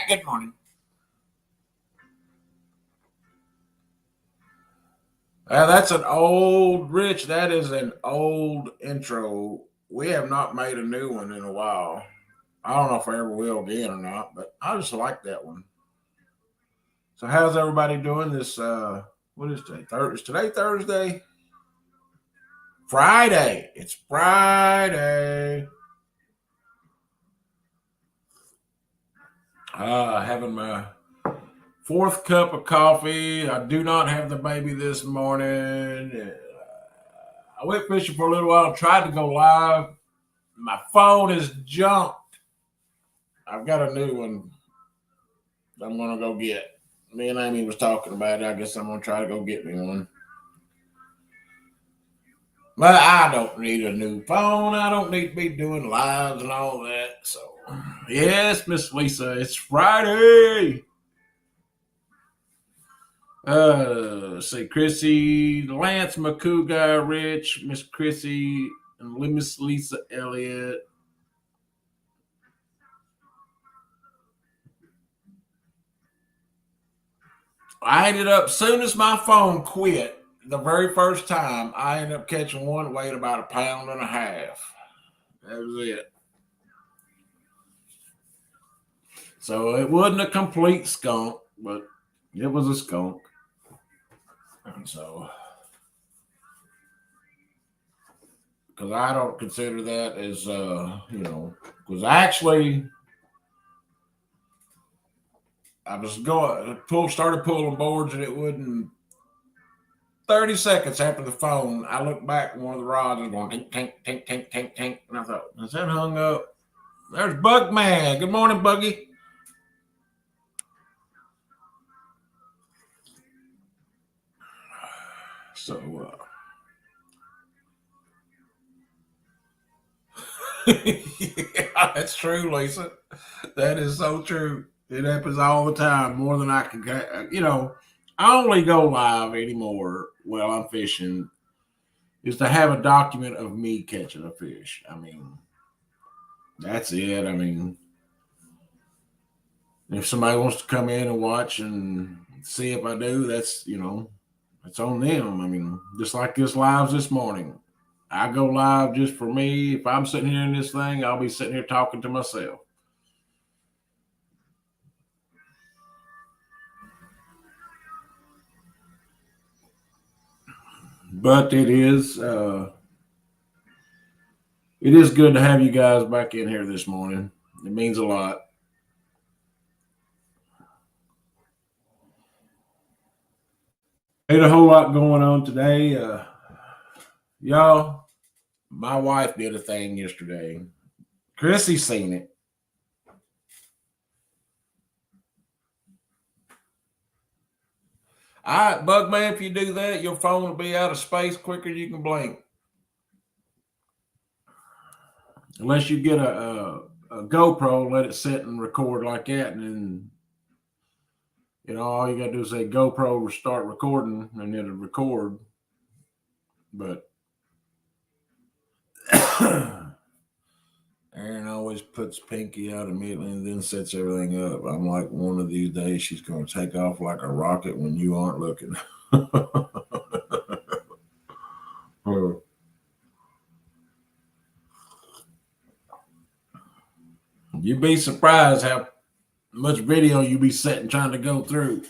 Good morning. That's an old, Rich. That is an old intro. We have not made a new one in a while. I don't know if I ever will again or not, but I just like that one. So, how's everybody doing this? What is today? Is today Thursday? Friday. It's Friday. Having my fourth cup of coffee. I do not have the baby this morning. I went fishing for a little while, tried to go live. My phone is junked. I've got a new one I'm going to go get. Me and Amy was talking about it. I guess I'm going to try to go get me one. But I don't need a new phone. I don't need to be doing lives and all that. So, yes, Miss Lisa, it's Friday. Let's see, Chrissy, Lance McCougar, Rich, Miss Chrissy, and Miss Lisa Elliott. I ended up, soon as my phone quit, the very first time, I ended up catching one that weighed about 1.5 pounds. That was it. So it wasn't a complete skunk, but it was a skunk. And so, because I don't consider that as, because actually, I was started pulling boards, and it wouldn't. 30 seconds after the phone, I looked back, and one of the rods was going tink, tink, tink, tink, tink, tink, and I thought, is that hung up? There's Bug Man. Good morning, Buggy. So, yeah, that's true, Lisa. That is so true. It happens all the time, more than I can. I only go live anymore while I'm fishing is to have a document of me catching a fish. I mean, that's it. I mean, if somebody wants to come in and watch and see if I do, that's it's on them. I mean, just like this lives this morning. I go live just for me. If I'm sitting here in this thing, I'll be sitting here talking to myself. But it is good to have you guys back in here this morning. It means a lot. Ain't a whole lot going on today. Y'all, my wife did a thing yesterday. Chrissy seen it. All right, Bug Man, if you do that, your phone will be out of space quicker than you can blink. Unless you get a GoPro, let it sit and record like that, and then all you gotta do is say GoPro start recording, and it'll record. But Aaron always puts Pinky out immediately and then sets everything up. I'm like, one of these days she's going to take off like a rocket when you aren't looking. You'd be surprised how much video you be sitting trying to go through.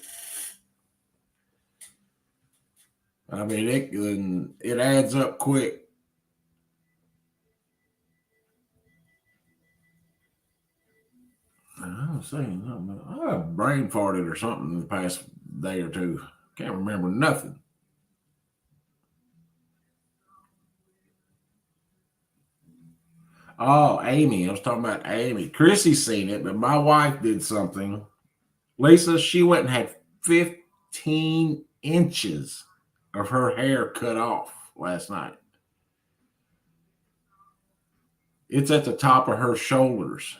I mean, it adds up quick. I was saying something. I brain farted or something in the past day or two. Can't remember nothing. Oh, Amy. I was talking about Amy. Chrissy's seen it, but my wife did something. Lisa, she went and had 15 inches of her hair cut off last night. It's at the top of her shoulders.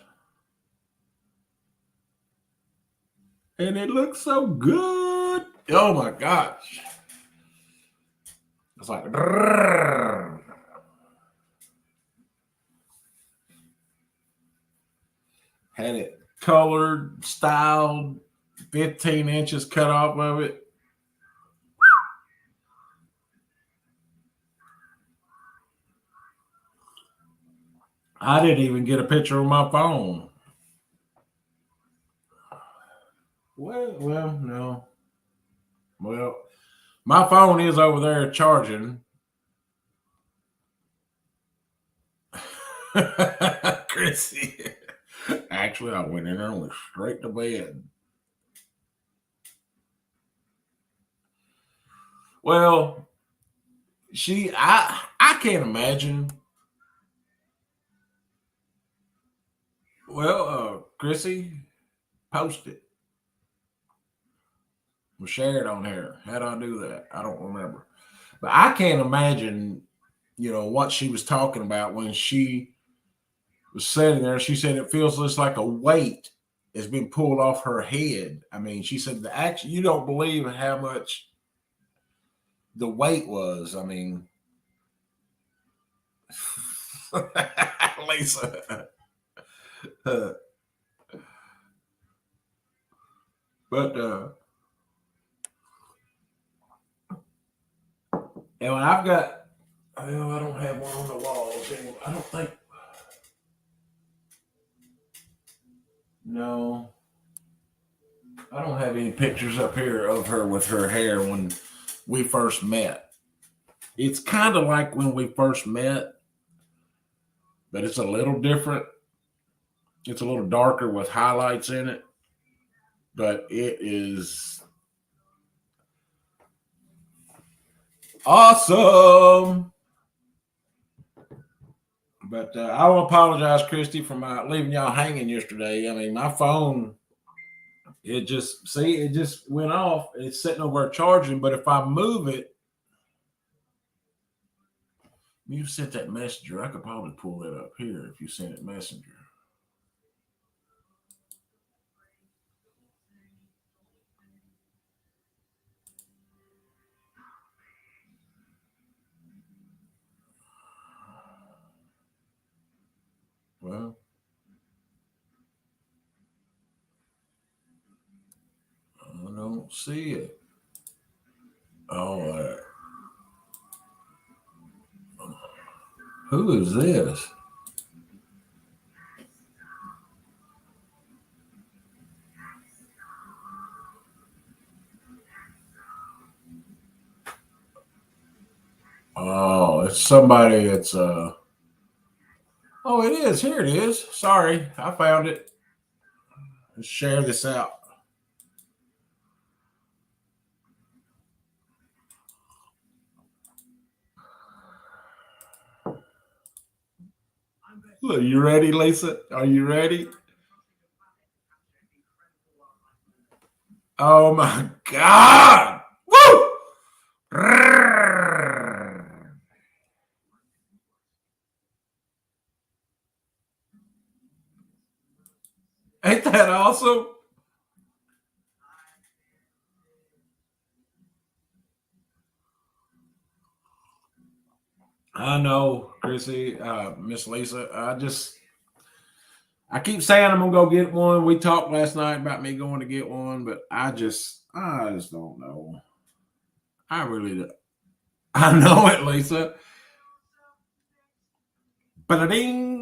And it looks so good. Oh my gosh. It's like, had it colored, styled, 15 inches cut off of it. I didn't even get a picture on my phone. Well, no. Well, my phone is over there charging. Chrissy. Actually, I went in there and went straight to bed. Well, I can't imagine. Well, Chrissy, post it. We'll share it on here. How do I do that? I don't remember. But I can't imagine, what she was talking about when she was sitting there. She said it feels just like a weight has been pulled off her head. I mean, she said you don't believe how much the weight was. I mean, Lisa. But and when I don't have one on the walls anymore. I don't think. No, I don't have any pictures up here of her with her hair when we first met. It's kind of like when we first met, but it's a little different. It's a little darker with highlights in it, but it is awesome. But I will apologize, Christy, for my leaving y'all hanging yesterday. I mean, my phone, it just went off. It's sitting over charging, but if I move it, you sent that messenger. I could probably pull that up here if you sent it messenger. Well, I don't see it. Oh, who is this? Oh, it's somebody that's Oh, it is. Here it is. Sorry, I found it. Let's share this out. Are you ready, Lisa? Are you ready? Oh my God! Woo! Ain't that awesome? I know, Chrissy, Miss Lisa. I keep saying I'm gonna go get one. We talked last night about me going to get one, but I just don't know. I really do. I know it, Lisa. Ba-da-ding.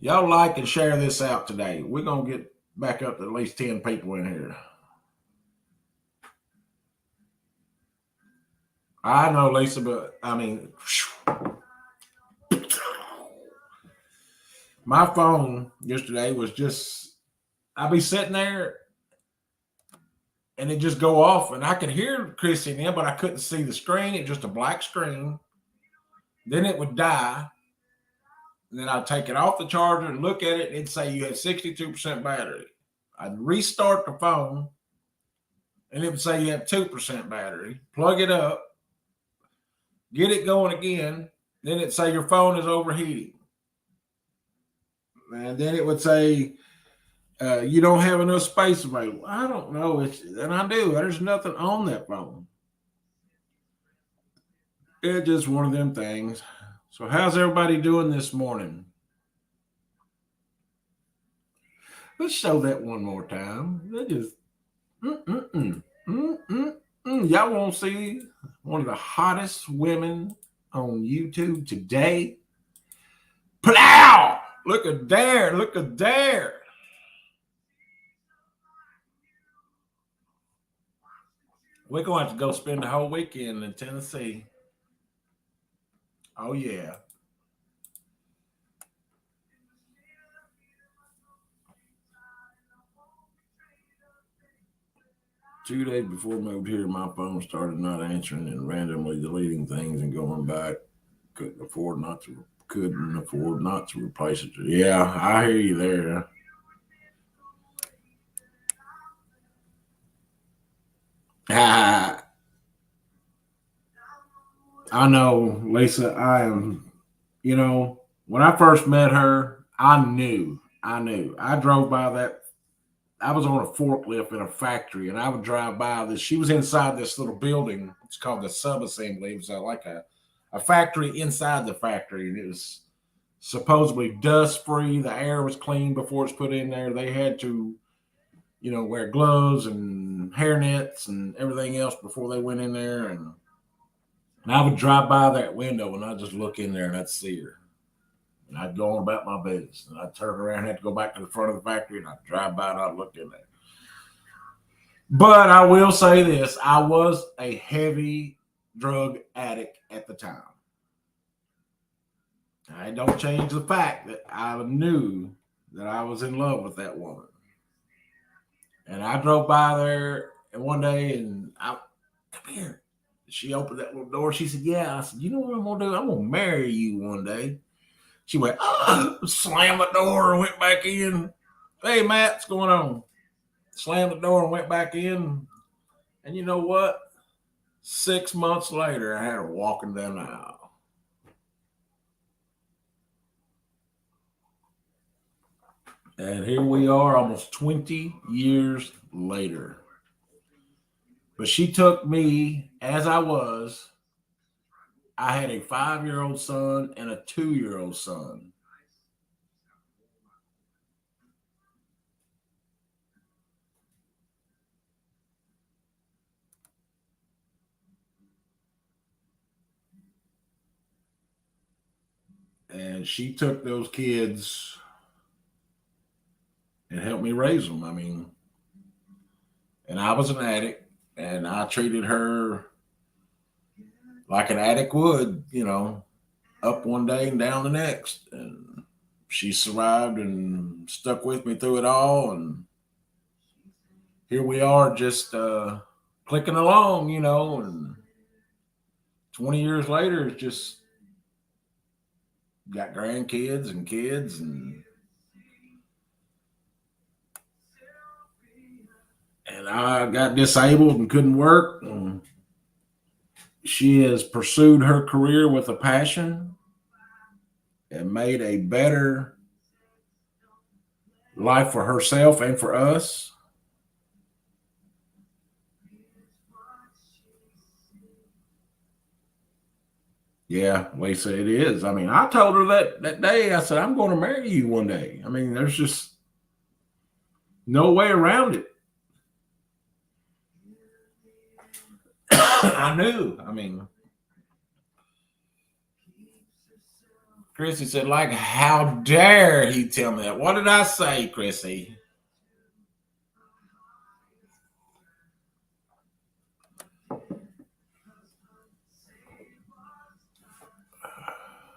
Y'all like and share this out today. We're gonna get back up to at least 10 people in here. I know, Lisa, but I mean, my phone yesterday was just, I'd be sitting there and it just go off, and I could hear Chrissy in, but I couldn't see the screen. It just a black screen. Then it would die. And then I'd take it off the charger and look at it, and it'd say you had 62% battery. I'd restart the phone, and it would say you have 2% battery. Plug it up, get it going again. Then it'd say your phone is overheating. And then it would say you don't have enough space available. I don't know. And I do. There's nothing on that phone. It's just one of them things. So, how's everybody doing this morning? Let's show that one more time. That just, mm-mm-mm, mm-mm-mm. Y'all won't see one of the hottest women on YouTube today. Plow! Look at there. Look at there. We're going to have to go spend the whole weekend in Tennessee. Oh, yeah. 2 days before I moved here, my phone started not answering and randomly deleting things and going back. Couldn't afford not to replace it. Yeah, I hear you there. I know, Lisa. When I first met her, I knew. I knew. I drove by that. I was on a forklift in a factory, and I would drive by this. She was inside this little building. It's called the sub assembly. It was like a factory inside the factory, and it was supposedly dust free. The air was clean before it's put in there. They had to, wear gloves and hair nets and everything else before they went in there. And I would drive by that window and I'd just look in there and I'd see her. And I'd go on about my business. And I'd turn around and have to go back to the front of the factory and I'd drive by and I'd look in there. But I will say this, I was a heavy drug addict at the time. I don't change the fact that I knew that I was in love with that woman. And I drove by there and one day and come here. She opened that little door. She said, yeah. I said, you know what I'm going to do? I'm going to marry you one day. She went, slammed the door and went back in. Hey, Matt, what's going on? Slammed the door and went back in. And you know what? 6 months later, I had her walking down the aisle. And here we are almost 20 years later. But she took me as I was. I had a 5-year-old son and a 2-year-old son. And she took those kids and helped me raise them. I mean, and I was an addict, and I treated her like an addict would, up one day and down the next. And she survived and stuck with me through it all. And here we are just clicking along, and 20 years later, it's just got grandkids and kids, and I got disabled and couldn't work. And she has pursued her career with a passion and made a better life for herself and for us. Yeah, Lisa, it is. I mean, I told her that day, I said, I'm going to marry you one day. I mean, there's just no way around it. I knew. I mean, Chrissy said, like, how dare he tell me that? What did I say, Chrissy?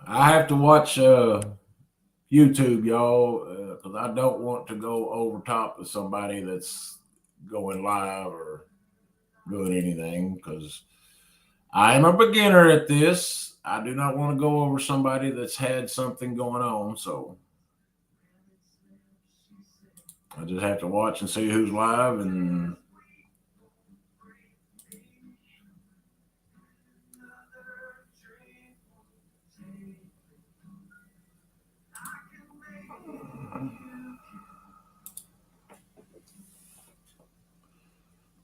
I have to watch YouTube, y'all, because I don't want to go over top of somebody that's going live or doing anything, because I am a beginner at this. I do not want to go over somebody that's had something going on. So I just have to watch and see who's live. And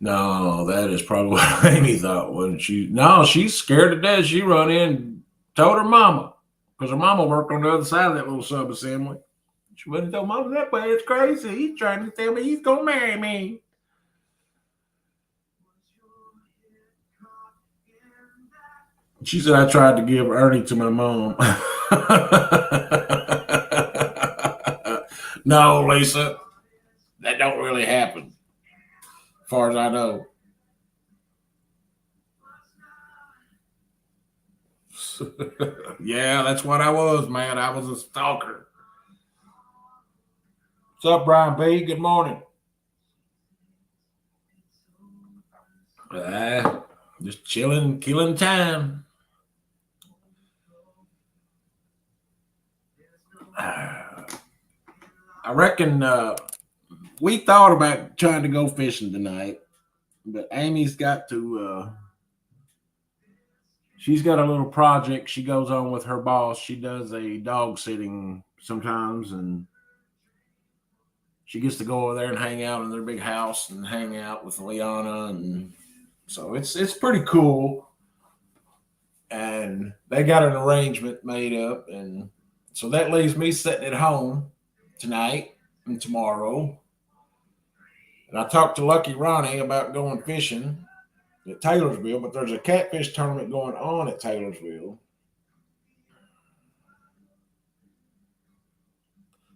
no, that is probably what Amy thought, wasn't she? No, she's scared to death. She run in, told her mama, because her mama worked on the other side of that little sub assembly. She wouldn't tell mama that way. It's crazy. He's trying to tell me he's gonna marry me. She said I tried to give Ernie to my mom. No, Lisa, that don't really happen, as far as I know. Yeah, that's what I was, man. I was a stalker. What's up, Brian B? Good morning. Just chilling, killing time. I reckon we thought about trying to go fishing tonight, but Amy's got to. She's got a little project she goes on with her boss. She does a dog sitting sometimes, and she gets to go over there and hang out in their big house and hang out with Liana, and so it's pretty cool. And they got an arrangement made up, and so that leaves me sitting at home tonight and tomorrow. And I talked to Lucky Ronnie about going fishing at Taylorsville, but there's a catfish tournament going on at Taylorsville.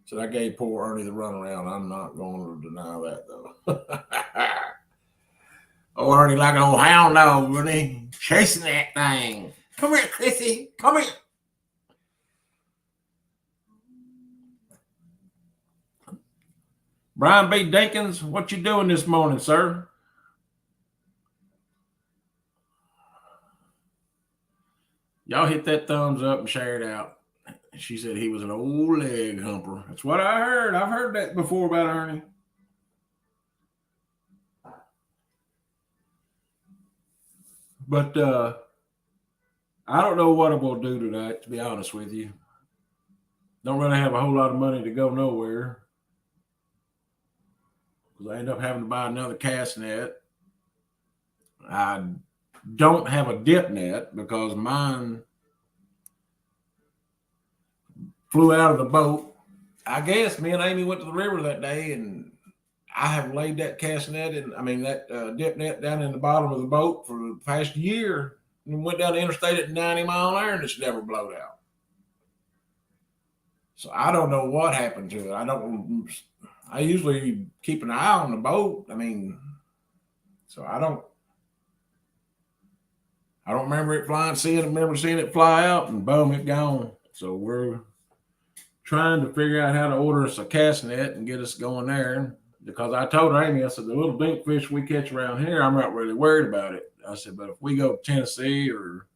So I gave poor Ernie the runaround. I'm not going to deny that, though. Oh, Ernie like an old hound dog, wasn't he? Chasing that thing. Come here, Chrissy. Come here. Brian B. Dinkins, what you doing this morning, sir? Y'all hit that thumbs up and share it out. She said he was an old leg humper. That's what I heard. I've heard that before about Ernie. But I don't know what I'm going to do tonight, to be honest with you. Don't really have a whole lot of money to go nowhere, because I end up having to buy another cast net. I don't have a dip net because mine flew out of the boat. I guess me and Amy went to the river that day, and I have laid that cast net that dip net down in the bottom of the boat for the past year, and went down the interstate at 90 mile an hour, and it's never blowed out. So I don't know what happened to it. I usually keep an eye on the boat. So I don't remember it flying, remember seeing it fly out, and boom, it gone. So we're trying to figure out how to order us a cast net and get us going there. Because I told Amy, I said, the little dink fish we catch around here, I'm not really worried about it. I said, but if we go to Tennessee or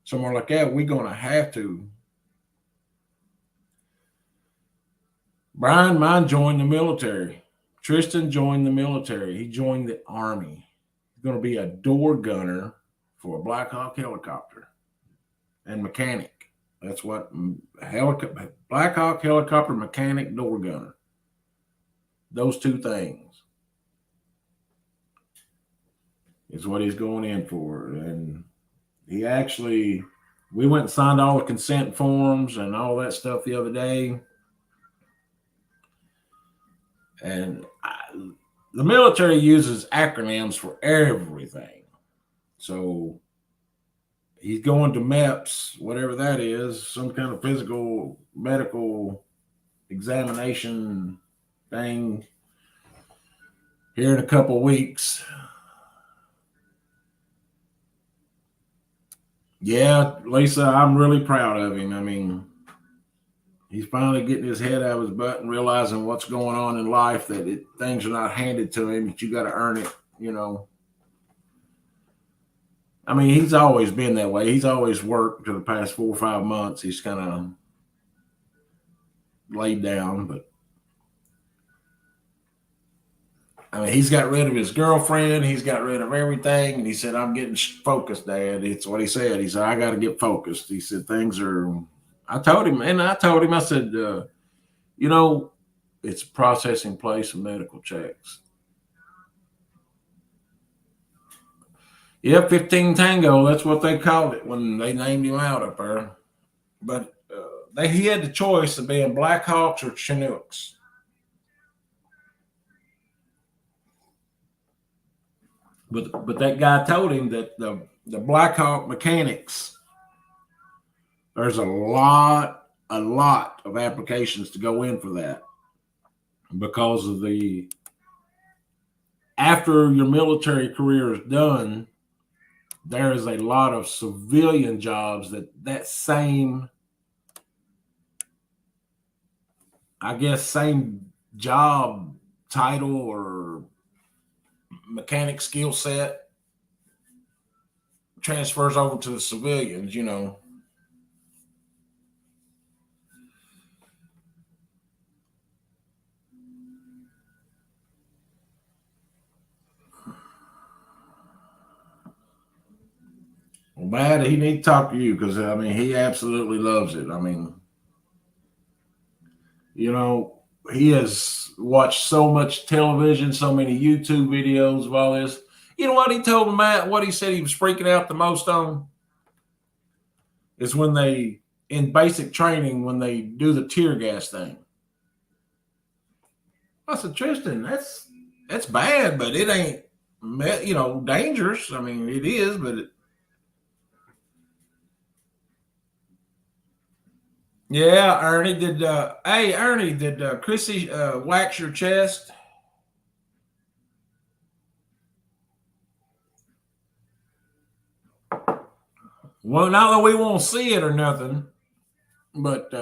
somewhere like that, we're going to have to. Brian, mine joined the military. Tristan joined the military. He joined the Army. He's going to be a door gunner for a Black Hawk helicopter and mechanic. That's what Black Hawk helicopter mechanic, door gunner. Those two things is what he's going in for. And he actually, we went and signed all the consent forms and all that stuff the other day. And the military uses acronyms for everything. So he's going to MEPS, whatever that is, some kind of physical medical examination thing here in a couple of weeks. Yeah, Lisa, I'm really proud of him. I mean, he's finally getting his head out of his butt and realizing what's going on in life, that things are not handed to him, that you got to earn it, you know. I mean, he's always been that way. He's always worked for the past 4 or 5 months. He's kind of laid down, but I mean, he's got rid of his girlfriend. He's got rid of everything. And he said, I'm getting focused, Dad. It's what he said. He said, I got to get focused. He said, I told him, I said, you know, it's a processing place of medical checks. Yeah, 15 Tango. That's what they called it when they named him out up there. But he had the choice of being Black Hawks or Chinooks. But that guy told him that the Black Hawk mechanics, there's a lot of applications to go in for that because of after your military career is done, there is a lot of civilian jobs that same, I guess, same job title or mechanic skill set transfers over to the civilians, you know. Well, Matt, he need to talk to you because, I mean, he absolutely loves it. I mean, you know, he has watched so much television, so many YouTube videos of all this. You know what he told me, Matt, what he said he was freaking out the most on is when they, in basic training, when they do the tear gas thing. I said, Tristan, that's bad, but it ain't, you know, dangerous. I mean, it is, but yeah, Ernie, did Chrissy wax your chest? Well, not that we won't see it or nothing, but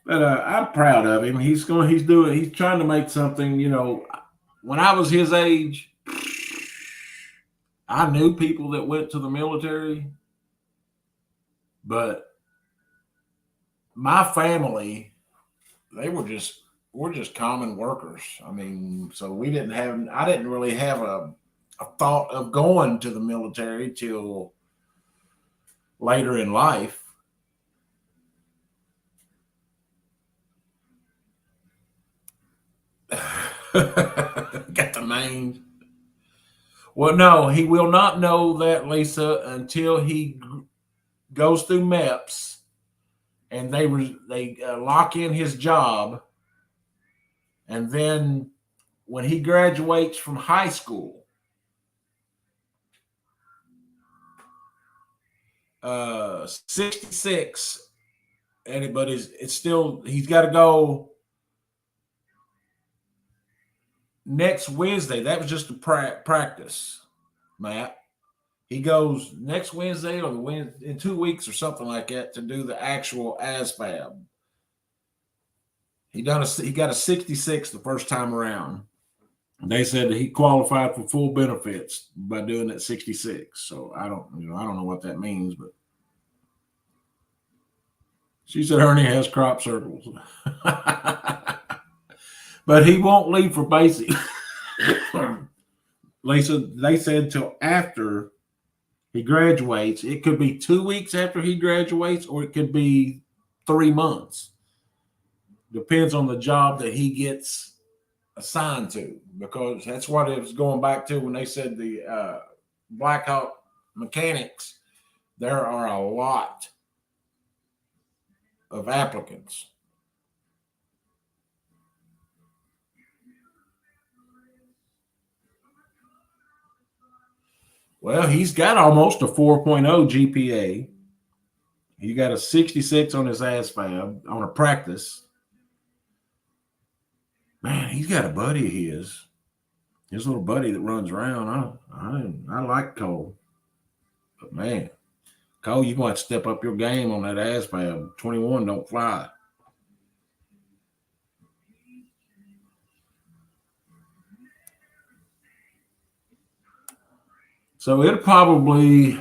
I'm proud of him. He's trying to make something, you know. When I was his age, I knew people that went to the military, but my family, we're just common workers. I mean, so I didn't really have a thought of going to the military till later in life. Got the names. Well, no, he will not know that, Lisa, until he goes through MEPS and they lock in his job, and then when he graduates from high school, 66 it's still, he's got to go next Wednesday. That was just a practice, Matt. He goes next Wednesday or the Wednesday in 2 weeks or something like that to do the actual ASVAB. He got a 66 the first time around. They said that he qualified for full benefits by doing that 66. So I don't know what that means, but she said Ernie has crop circles. But he won't leave for basic. Lisa, they said till after he graduates. It could be 2 weeks after he graduates, or it could be 3 months. Depends on the job that he gets assigned to, because that's what it was going back to when they said the Blackhawk mechanics. There are a lot of applicants. Well, he's got almost a 4.0 GPA. He got a 66 on his ASVAB on a practice. Man, he's got a buddy of his little buddy that runs around. I like Cole. But man, Cole, you're going to have to step up your game on that ASVAB. 21 don't fly. So it'll probably,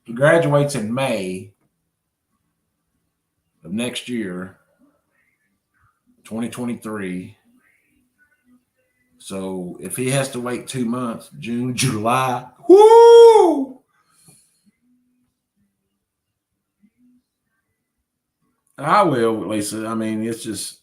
he graduates in May of next year, 2023. So if he has to wait 2 months, June, July, whoo! I will, Lisa. I mean, it's just,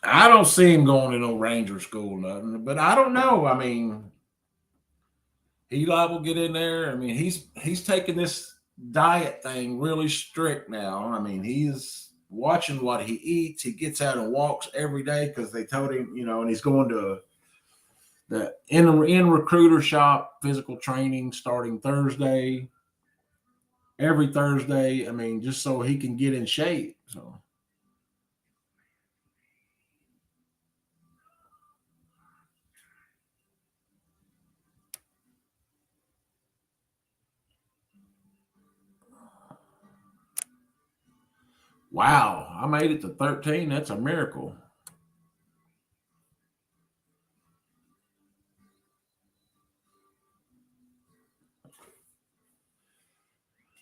I don't see him going to no Ranger school, nothing. But I don't know. I mean, Eli will get in there. I mean, he's taking this diet thing really strict now. I mean, he's watching what he eats. He gets out and walks every day because they told him, and he's going to the in recruiter shop physical training starting Thursday. Every Thursday. I mean, just so he can get in shape. So. Wow, I made it to 13. That's a miracle.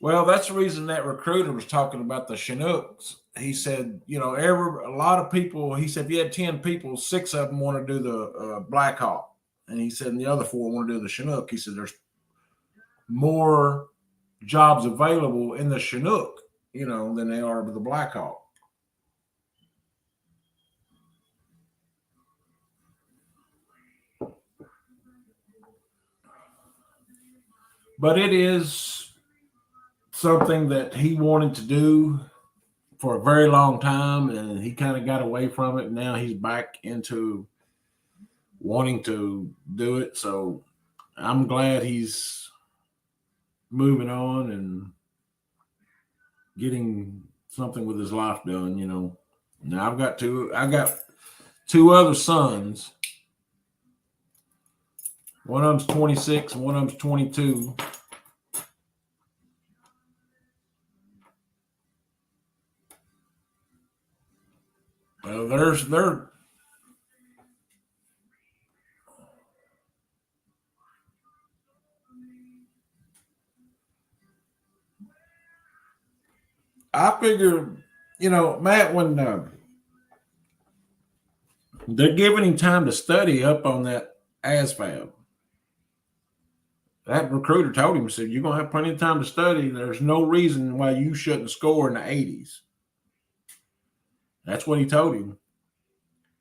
Well, that's the reason that recruiter was talking about the Chinooks. He said, a lot of people, he said, if you had 10 people, 6 of them want to do the Blackhawk. And he said, and the other 4 want to do the Chinook. He said, there's more jobs available in the Chinook, than they are with the Blackhawk. But it is something that he wanted to do for a very long time, and he kind of got away from it. Now he's back into wanting to do it. So I'm glad he's moving on and getting something with his life done. Now I've got two other sons. One of them's 26 and one of them's 22. Well, they're I figure, Matt, when they're giving him time to study up on that ASVAB. That recruiter told him, said, you're going to have plenty of time to study. There's no reason why you shouldn't score in the 80s. That's what he told him.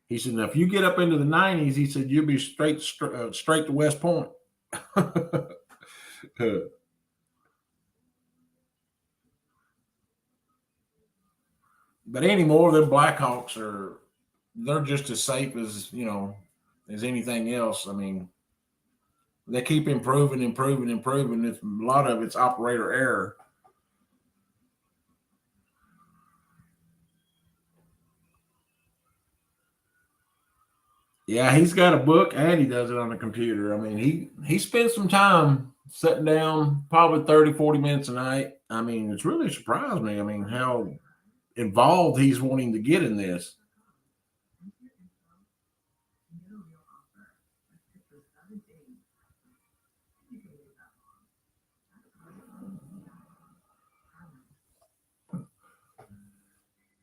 He said, now, if you get up into the 90s, he said, you'll be straight to West Point. But anymore, the Blackhawks they're just as safe as, as anything else. I mean, They keep improving. It's a lot of it's operator error. Yeah, he's got a book and he does it on the computer. I mean, he spends some time sitting down, probably 30, 40 minutes a night. I mean, it's really surprised me. I mean, how involved he's wanting to get in this.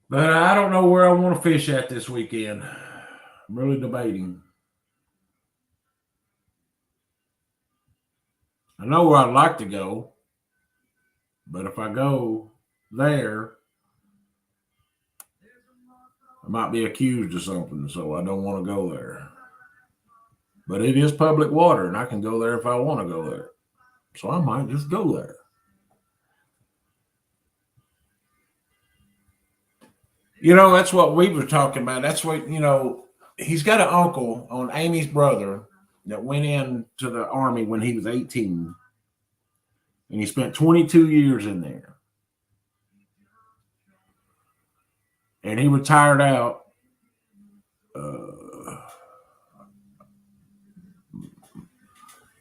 But I don't know where I want to fish at this weekend. I'm really debating. I know where I'd like to go, but if I go there, I might be accused of something, so I don't want to go there. But it is public water, and I can go there if I want to go there. So I might just go there. That's what we were talking about. That's what, he's got an uncle on Amy's brother that went into the army when he was 18, and he spent 22 years in there. And he retired out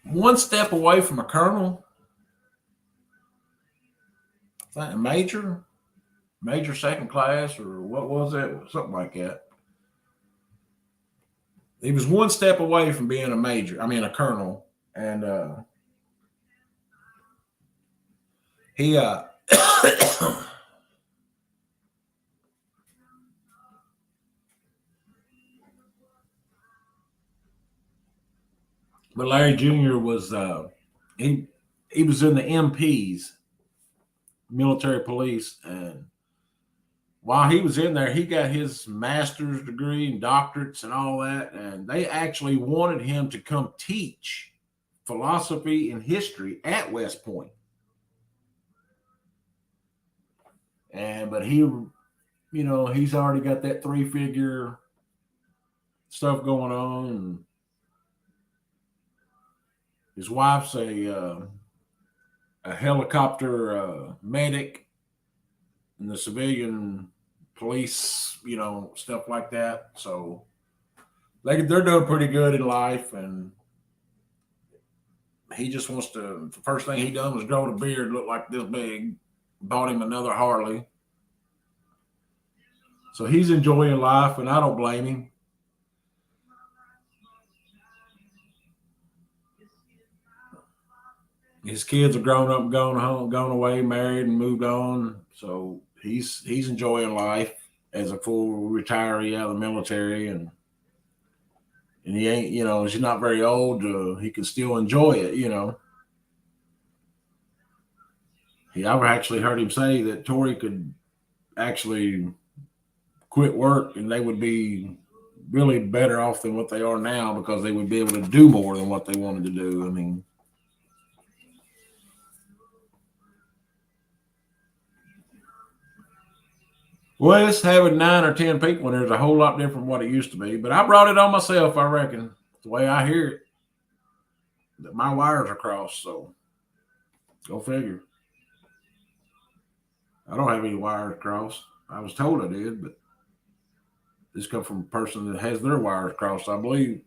one step away from a colonel, a major second class, or what was it? Something like that. He was one step away from being a colonel. And he, but Larry Jr. was, he was in the MPs, military police. And while he was in there, he got his master's degree and doctorates and all that. And they actually wanted him to come teach philosophy and history at West Point. But he's already got that 3-figure stuff going on. And his wife's a helicopter medic in the civilian police, stuff like that. So they're doing pretty good in life. And he just wants to. The first thing he done was grow a beard, look like this big. Bought him another Harley. So he's enjoying life, and I don't blame him. His kids are grown up, gone home, gone away, married, and moved on. So he's enjoying life as a full retiree out of the military, and he ain't, he's not very old. He can still enjoy it. I've actually heard him say that Tori could actually quit work and they would be really better off than what they are now, because they would be able to do more than what they wanted to do. I mean, well, it's having 9 or 10 people, and there's a whole lot different from what it used to be. But I brought it on myself, I reckon, the way I hear it, that my wires are crossed. So go figure. I don't have any wires crossed. I was told I did, but this comes from a person that has their wires crossed, I believe.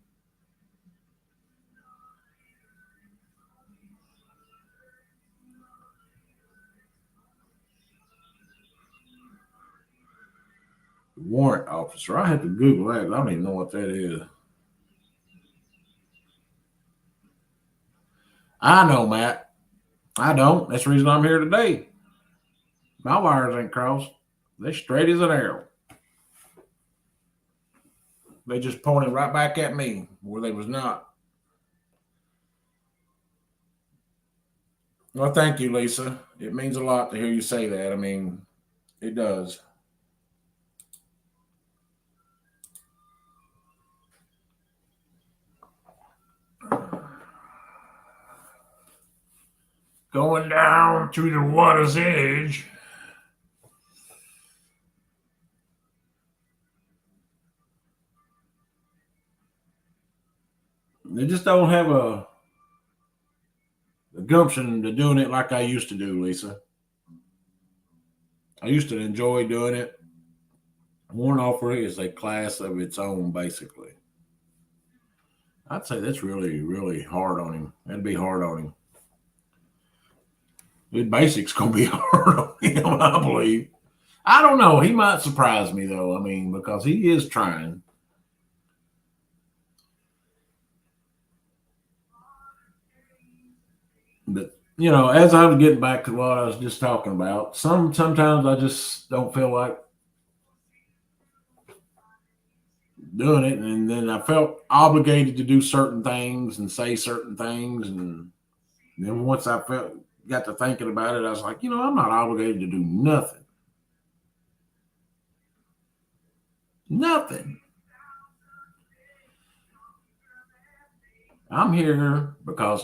Warrant officer. I have to Google that. I don't even know what that is. I know, Matt. I don't. That's the reason I'm here today. My wires ain't crossed. They're straight as an arrow. They just pointed right back at me where they was not. Well, thank you, Lisa. It means a lot to hear you say that. I mean, it does. Going down to the water's edge. They just don't have the gumption to doing it like I used to do, Lisa. I used to enjoy doing it. Warren Offer is a class of its own, basically. I'd say that's really, really hard on him. That'd be hard on him. The basics gonna be hard on him, I believe. I don't know. He might surprise me though. I mean, because he is trying. But as I was getting back to what I was just talking about, sometimes I just don't feel like doing it, and then I felt obligated to do certain things and say certain things, and then once I got to thinking about it, I was like, I'm not obligated to do nothing. Nothing. I'm here because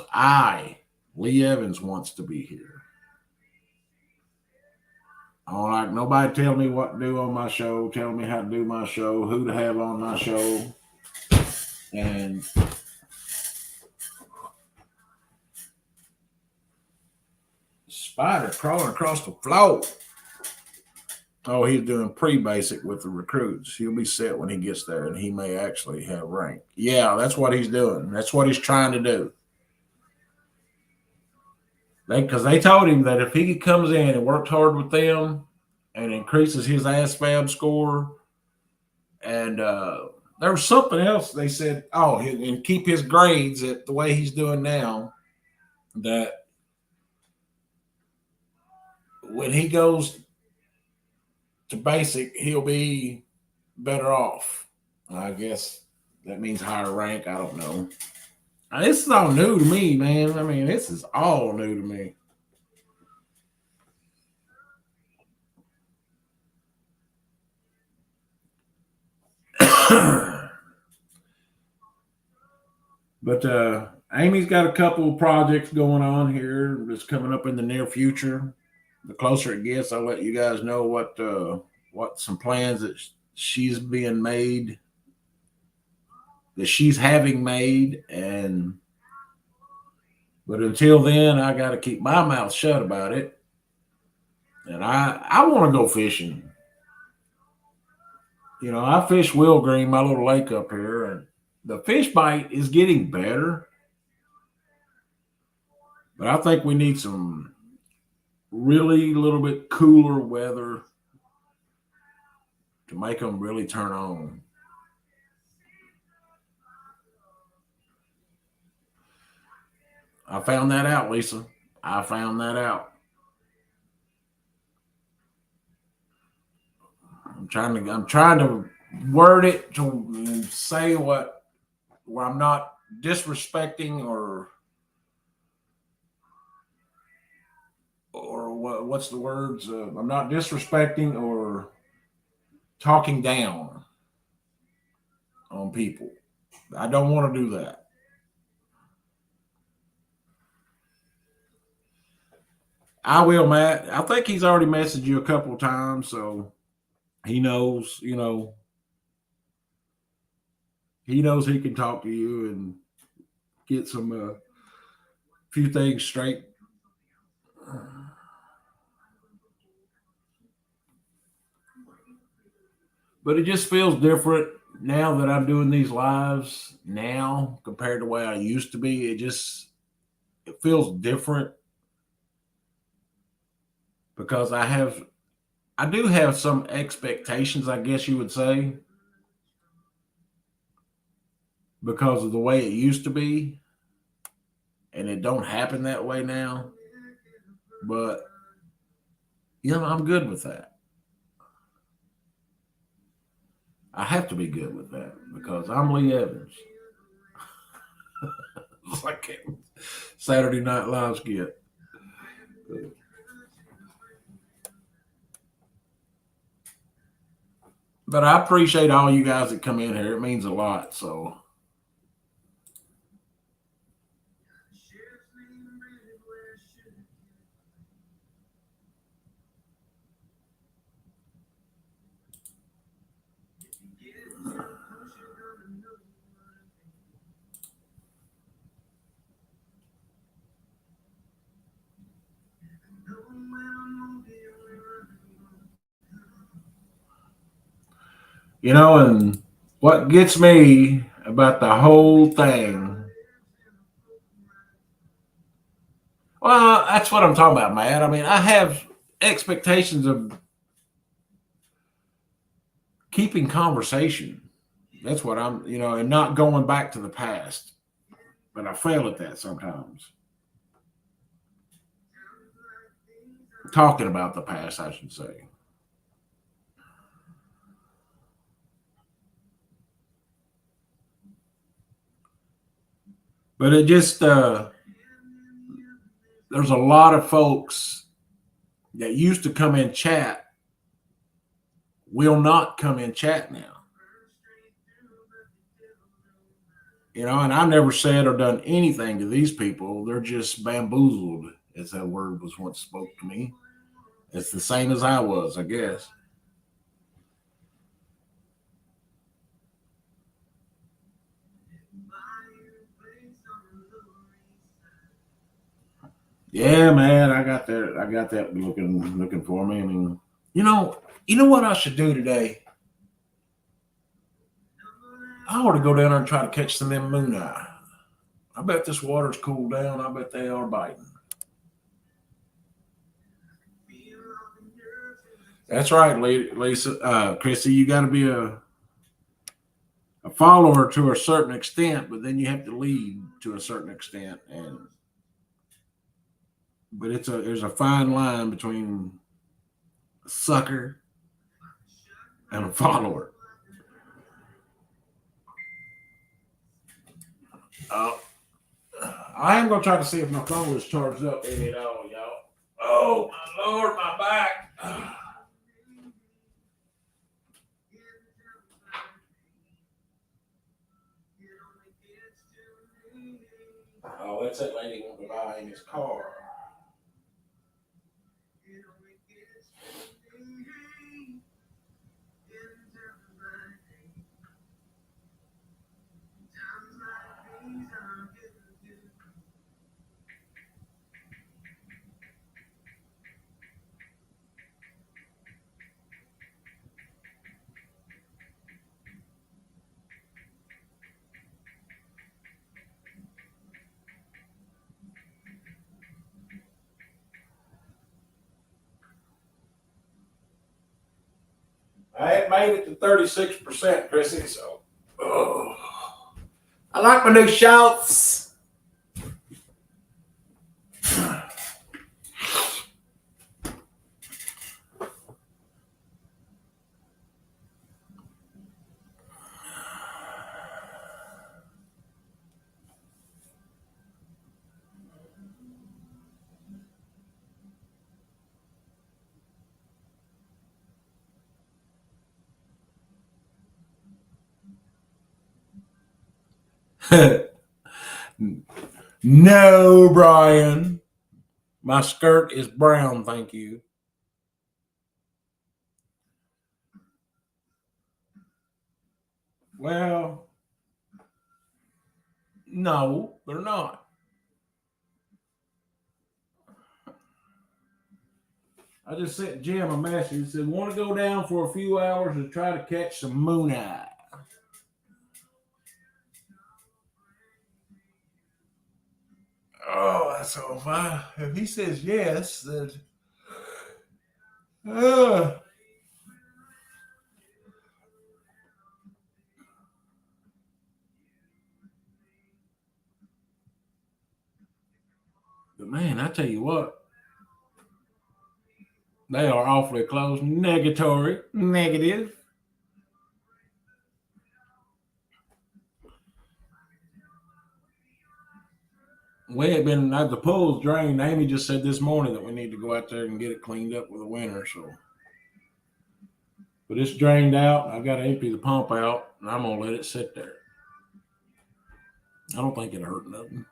Lee Evans, wants to be here. I don't like nobody tell me what to do on my show, tell me how to do my show, who to have on my show. And spider crawling across the floor. Oh, he's doing pre-basic with the recruits. He'll be set when he gets there, and he may actually have rank. Yeah, that's what he's doing. That's what he's trying to do. Because they told him that if he comes in and works hard with them and increases his ASVAB score, and there was something else they said, and keep his grades at the way he's doing now, that when he goes to basic, he'll be better off. I guess that means higher rank. I don't know. This is all new to me, man. I mean, this is all new to me. But Amy's got a couple of projects going on here that's coming up in the near future. The closer it gets, I'll let you guys know what some plans that she's being made, that she's having made, but until then, I got to keep my mouth shut about it. And I want to go fishing. I fish Will Green, my little lake up here, and the fish bite is getting better. But I think we need some really little bit cooler weather to make them really turn on. I found that out, Lisa. I found that out. I'm trying to word it to say where I'm not disrespecting or what's the words? I'm not disrespecting or talking down on people. I don't want to do that. I will, Matt. I think he's already messaged you a couple of times, so he knows, he knows he can talk to you and get some few things straight. But it just feels different now that I'm doing these lives now compared to the way I used to be. It feels different because I do have some expectations, I guess you would say, because of the way it used to be, and it don't happen that way now. But I'm good with that. I have to be good with that because I'm Lee Evans. Like Saturday Night Live skit. But I appreciate all you guys that come in here. It means a lot. So And what gets me about the whole thing, well, that's what I'm talking about, Matt. I mean, I have expectations of keeping conversation. That's what and not going back to the past. But I fail at that sometimes. Talking about the past, I should say. But it just, there's a lot of folks that used to come in chat will not come in chat now. And I never said or done anything to these people. They're just bamboozled, as that word was once spoke to me. It's the same as I was, I guess. Yeah, man, I got that. I got that looking for me. I mean, you know what I should do today? I ought to go down there and try to catch some of them moon eye. I bet this water's cooled down. I bet they are biting. That's right, Lisa. Chrissy, you got to be a follower to a certain extent, but then you have to lead to a certain extent. But there's a fine line between a sucker and a follower. Uh, I am gonna try to see if my phone is charged up any at all, y'all. Oh my lord, my back. Oh, that's that lady wanting to buy in his car. I had made it to 36%, Chrissy. So, oh, I like my new shorts. No, Brian. My skirt is brown, thank you. Well, no, they're not. I just sent Jim a message. Said, want to go down for a few hours and try to catch some moon eye. Oh, so if he says yes, then uh, but man, I tell you what, they are awfully close. Negatory, negative. We had been the pool's drained. Amy just said this morning that we need to go out there and get it cleaned up with the winter. So, but it's drained out. I got to empty the pump out, and I'm gonna let it sit there. I don't think it hurt nothing.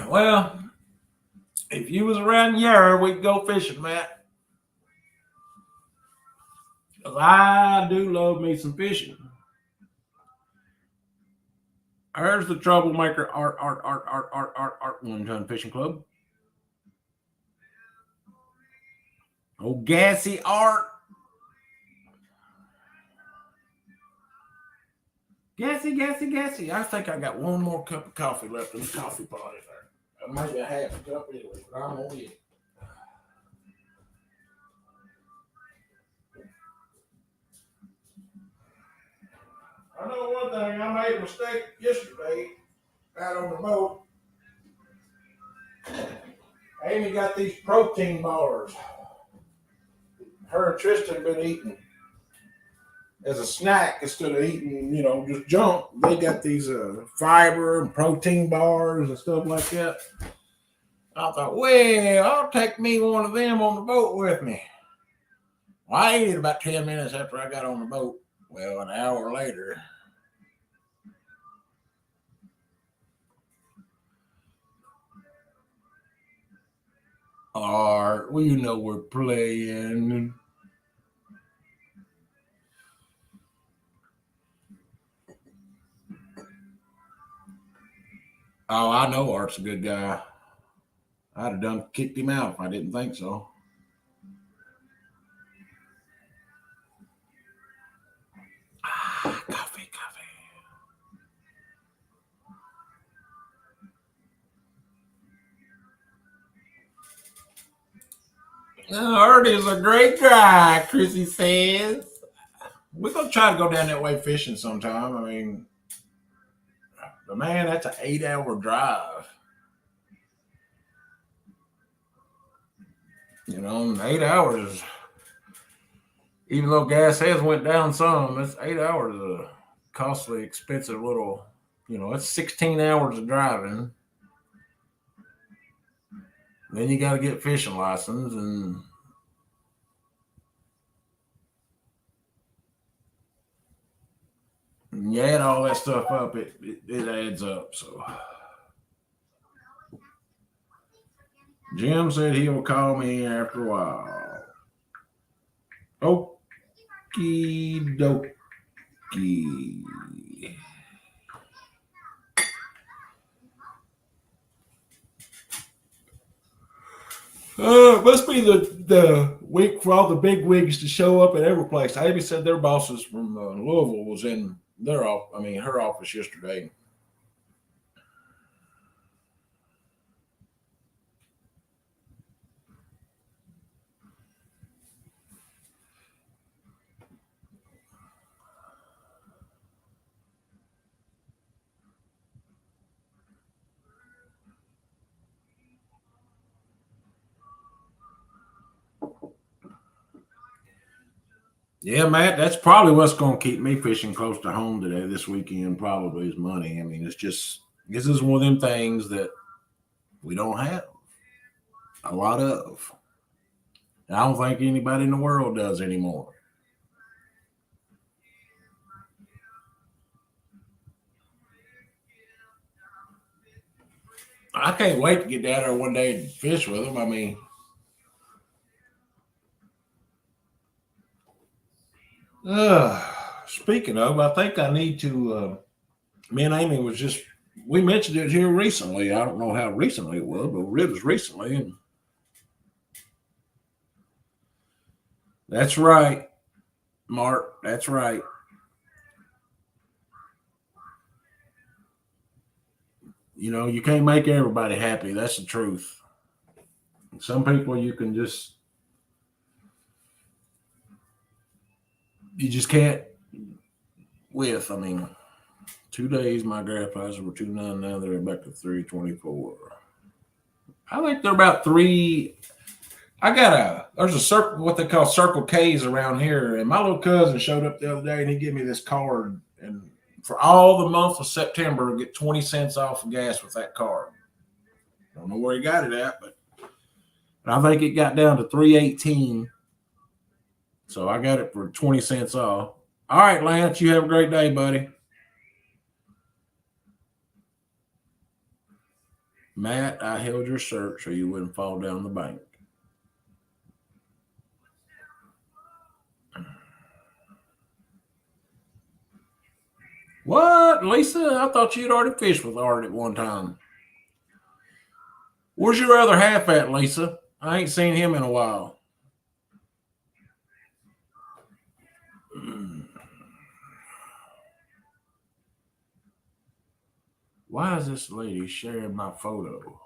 Well, if you was around here, we'd go fishing, Matt. Because I do love me some fishing. There's the Troublemaker Art One-Ton Fishing Club. Oh, Gassy Art. Gassy. I think I got one more cup of coffee left in the coffee pot in there. Maybe a half a cup anyway, but I'm on it. I know one thing, I made a mistake yesterday out on the boat. Amy got these protein bars. Her and Tristan been eating as a snack instead of eating, just junk. They got these fiber and protein bars and stuff like that. I thought, well, I'll take me one of them on the boat with me. Well, I ate it about 10 minutes after I got on the boat. Well, an hour later. Art, well, we're playing. Oh, I know Art's a good guy. I'd have kicked him out if I didn't think so. Coffee. Art is a great guy, Chrissy says. We're going to try to go down that way fishing sometime. I mean, but man, that's an 8-hour drive. 8 hours, even though gas has went down some, it's 8 hours of a costly, expensive little, it's 16 hours of driving. Then you got to get fishing license and you add all that stuff up, it adds up. So Jim said he'll call me after a while. Okie dokie. It must be the week for all the big wigs to show up at every place. Amy said their bosses from Louisville was in her office yesterday. Yeah, Matt, that's probably what's going to keep me fishing close to home today, this weekend, probably is money. I mean, this is one of them things that we don't have a lot of. I don't think anybody in the world does anymore. I can't wait to get down there one day and fish with them. I mean, speaking of, I think I need to. Me and Amy we mentioned it here recently. I don't know how recently it was, but it was recently. And that's right, Mark. That's right. You can't make everybody happy. That's the truth. Some people you just can't with. I mean, 2 days my gas prices were $2.99. Now they're back to $3.24. I think they're about three. There's a circle, what they call Circle K's around here, and my little cousin showed up the other day and he gave me this card, and for all the month of September, get 20 cents off of gas with that card. Don't know where he got it at, but I think it got down to $3.18. So I got it for 20 cents off. All right, Lance, you have a great day, buddy. Matt, I held your shirt so you wouldn't fall down the bank. What, Lisa? I thought you'd already fished with Art at one time. Where's your other half at, Lisa? I ain't seen him in a while. Why is this lady sharing my photo?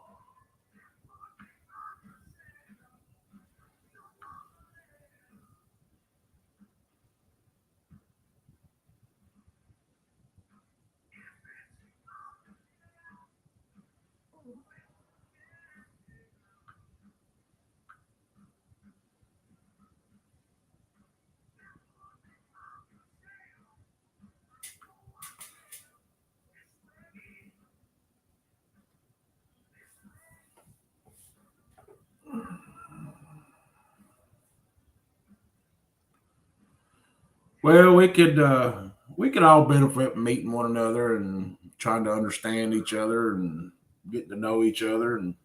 Well, we could all benefit from meeting one another and trying to understand each other and getting to know each other, and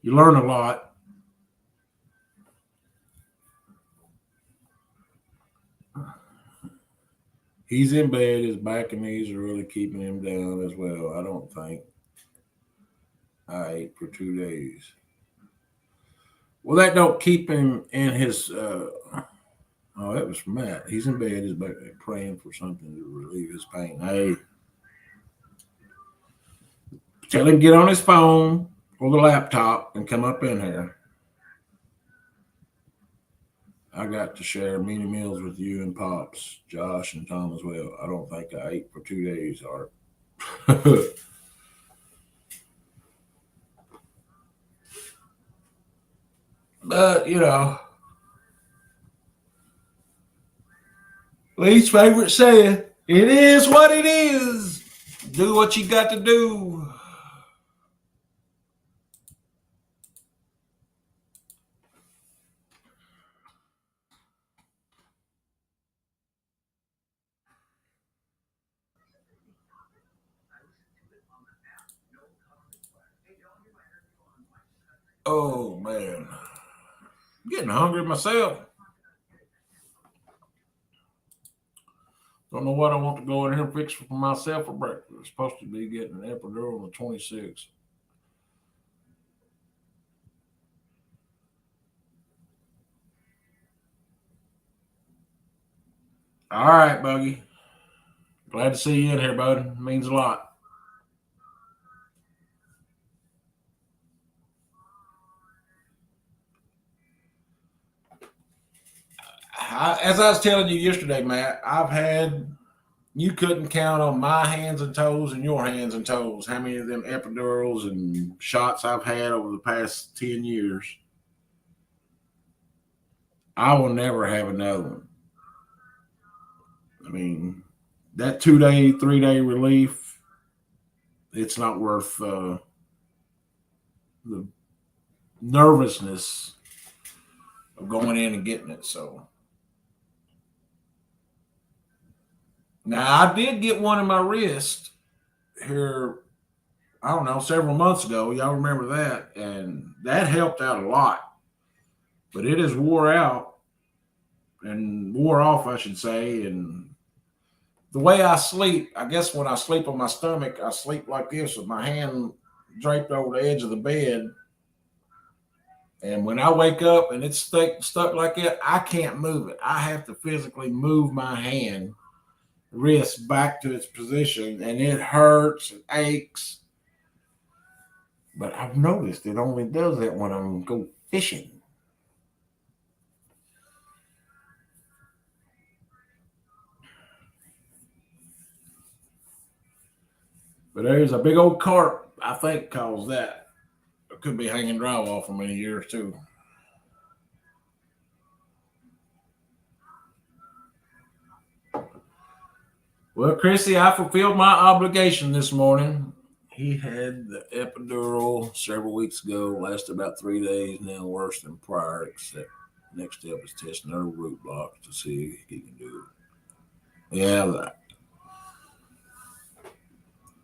you learn a lot. He's in bed. His back and knees are really keeping him down as well. I don't think I ate for 2 days. Well, that don't keep him in his. Oh, that was Matt. He's in bed. He's praying for something to relieve his pain. Hey, tell him get on his phone or the laptop and come up in here. I got to share many meals with you and Pops, Josh and Tom as well. I don't think I ate for 2 days, Art. But, least favorite saying, it is what it is. Do what you got to do. Oh, man. I'm getting hungry myself. Don't know what I want to go in here and fix for myself for breakfast. I'm supposed to be getting an epidural on the 26th. All right, Buggy. Glad to see you in here, bud. It means a lot. As I was telling you yesterday, Matt, you couldn't count on my hands and toes and your hands and toes how many of them epidurals and shots I've had over the past 10 years. I will never have another one. I mean, that 2 day, 3 day relief, it's not worth the nervousness of going in and getting it. So now I did get one in my wrist here, I don't know, several months ago. Y'all remember that? And that helped out a lot. But it is wore out and wore off, I should say. And the way I sleep, I guess when I sleep on my stomach, I sleep like this with my hand draped over the edge of the bed. And when I wake up and it's stuck like that, I can't move it. I have to physically move my hand, wrist back to its position, and it hurts and aches. But I've noticed it only does that when I'm go fishing. But there's a big old carp, I think, caused that. It could be hanging drywall for many years, too. Well, Chrissy, I fulfilled my obligation this morning. He had the epidural several weeks ago, lasted about 3 days, now worse than prior, except next step is testing her root blocks to see if he can do it. Yeah,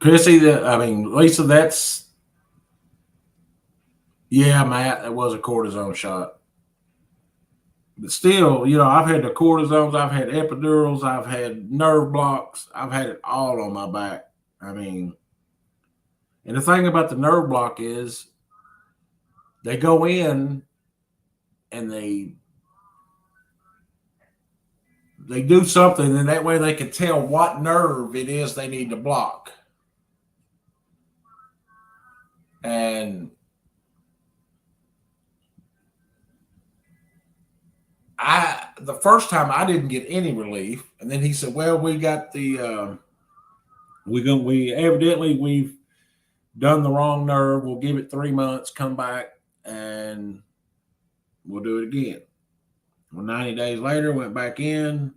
Chrissy, Lisa, yeah, Matt, that was a cortisone shot. But still, I've had the cortisones, I've had epidurals, I've had nerve blocks, I've had it all on my back. And the thing about the nerve block is they go in and they do something, and that way they can tell what nerve it is they need to block. And the first time I didn't get any relief, and then he said, "Well, we got the we've done the wrong nerve. We'll give it 3 months, come back, and we'll do it again." Well, 90 days later, went back in,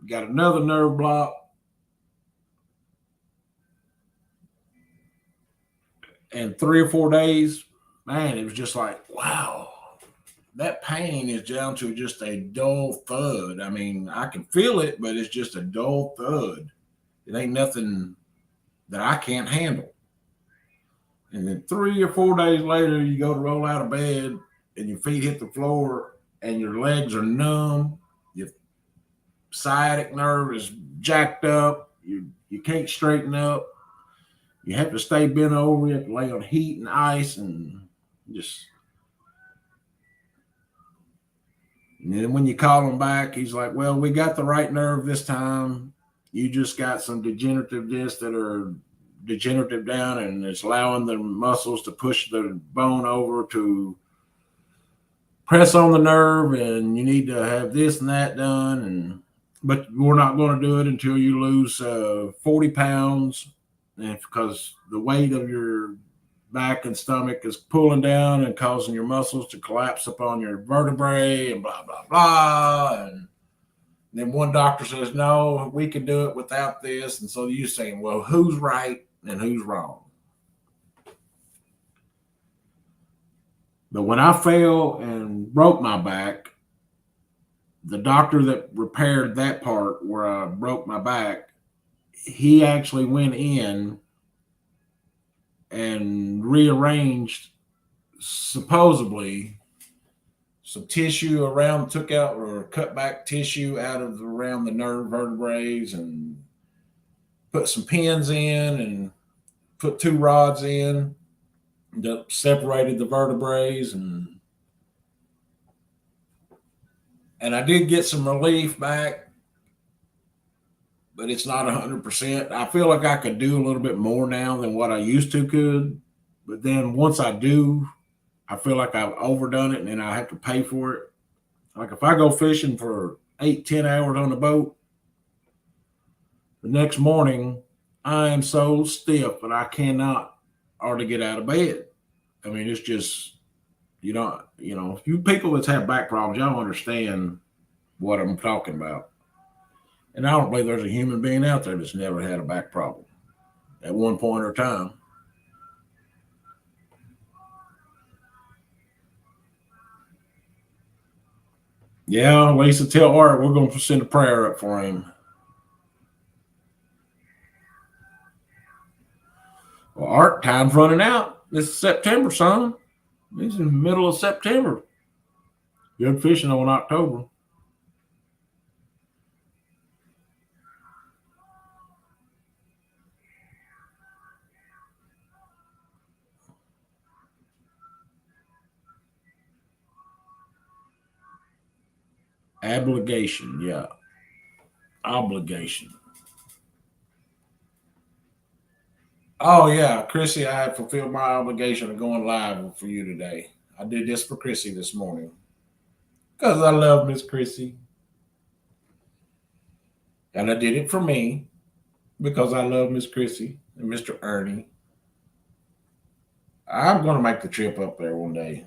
got another nerve block. And 3 or 4 days, man, it was just like, wow, that pain is down to just a dull thud. I can feel it, but it's just a dull thud. It ain't nothing that I can't handle. And then 3 or 4 days later, you go to roll out of bed and your feet hit the floor and your legs are numb. Your sciatic nerve is jacked up. You can't straighten up. You have to stay bent over. You have to lay on heat and ice and just. And then when you call him back, he's like, "Well, we got the right nerve this time. You just got some degenerative discs that are degenerative down, and it's allowing the muscles to push the bone over to press on the nerve, and you need to have this and that done. But we're not going to do it until you lose 40 pounds, and because the weight of your back and stomach is pulling down and causing your muscles to collapse upon your vertebrae and blah, blah, blah." And then one doctor says, "No, we can do it without this." And so you're saying, well, who's right and who's wrong? But when I fell and broke my back, the doctor that repaired that part where I broke my back, he actually went in and rearranged, supposedly, some tissue around, took out or cut back tissue out of around the nerve vertebrae, and put some pins in and put 2 rods in that separated the vertebrae, and I did get some relief back, but it's not 100%. I feel like I could do a little bit more now than what I used to could, but then once I do, I feel like I've overdone it, and then I have to pay for it. Like if I go fishing for 8-10 hours on the boat, the next morning I am so stiff that I cannot hardly get out of bed. It's just, you people that have back problems, y'all understand what I'm talking about. And I don't believe there's a human being out there that's never had a back problem at one point or time. Yeah, Lisa, tell Art we're going to send a prayer up for him. Well, Art, time's running out. This is September, son. This is in the middle of September. Good fishing on October. Obligation, yeah. Obligation. Oh, yeah, Chrissy, I have fulfilled my obligation of going live for you today. I did this for Chrissy this morning because I love Miss Chrissy. And I did it for me because I love Miss Chrissy and Mr. Ernie. I'm going to make the trip up there one day.